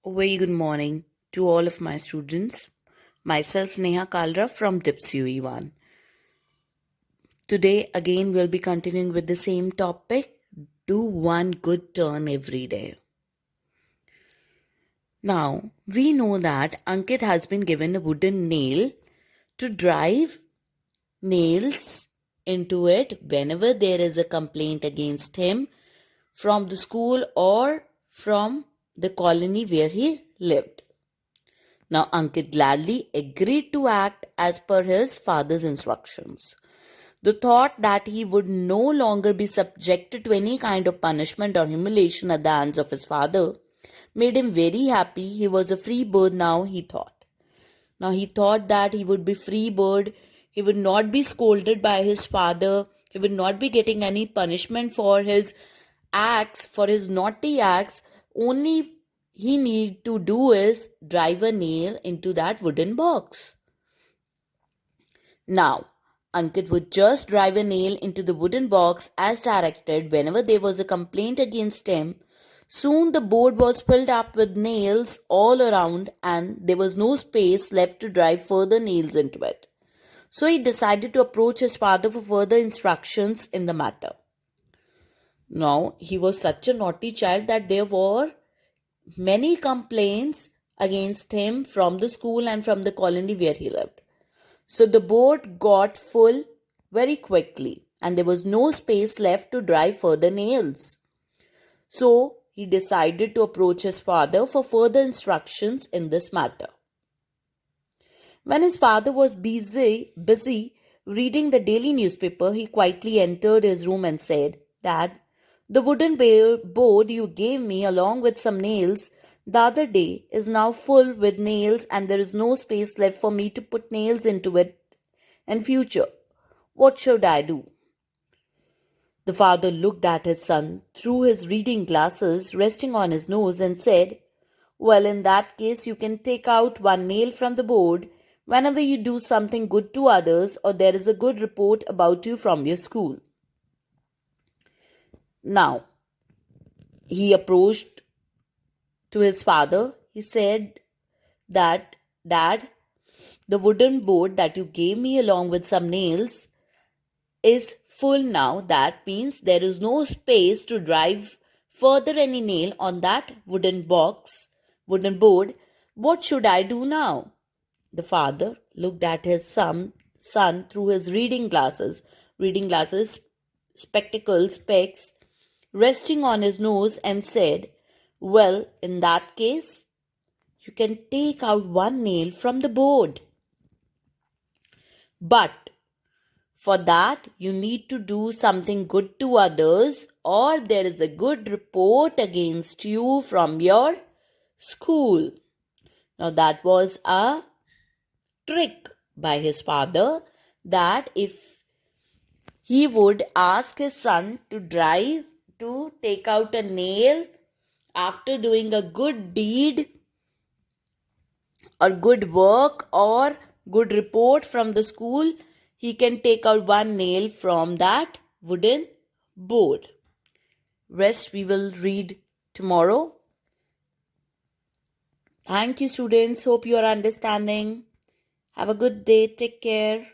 A very good morning to all of my students. Myself Neha Kalra from DIPS UE1. Today again we'll be continuing with the same topic. Do one good turn every day. Now, we know that Ankit has been given a wooden nail to drive nails into it whenever there is a complaint against him from the school or from the colony where he lived. Now, Ankit gladly agreed to act as per his father's instructions. The thought that he would no longer be subjected to any kind of punishment or humiliation at the hands of his father made him very happy. He was a free bird now, he thought. Now, he thought that he would be free bird. He would not be scolded by his father. He would not be getting any punishment for his acts, for his naughty acts. Only he need to do is drive a nail into that wooden box. Now, Ankit would just drive a nail into the wooden box as directed whenever there was a complaint against him. Soon the board was filled up with nails all around and there was no space left to drive further nails into it. So he decided to approach his father for further instructions in the matter. Now, he was such a naughty child that there were many complaints against him from the school and from the colony where he lived. So the board got full very quickly and there was no space left to drive further nails. So he decided to approach his father for further instructions in this matter. When his father was busy reading the daily newspaper, he quietly entered his room and said, "Dad, the wooden board you gave me along with some nails the other day is now full with nails and there is no space left for me to put nails into it in future. What should I do?" The father looked at his son through his reading glasses resting on his nose and said, "Well, in that case, you can take out one nail from the board whenever you do something good to others or there is a good report about you from your school." Now, he approached to his father. He said that, "Dad, the wooden board that you gave me along with some nails is full now. That means there is no space to drive further any nail on that wooden board. What should I do now?" The father looked at his son through his reading glasses, spectacles, specs, resting on his nose and said, "Well, in that case, you can take out one nail from the board. But for that, you need to do something good to others, or there is a good report against you from your school." Now, that was a trick by his father that if he would ask his son to take out a nail after doing a good deed or good work or good report from the school, he can take out one nail from that wooden board. Rest we will read tomorrow. Thank you, students. Hope you are understanding. Have a good day. Take care.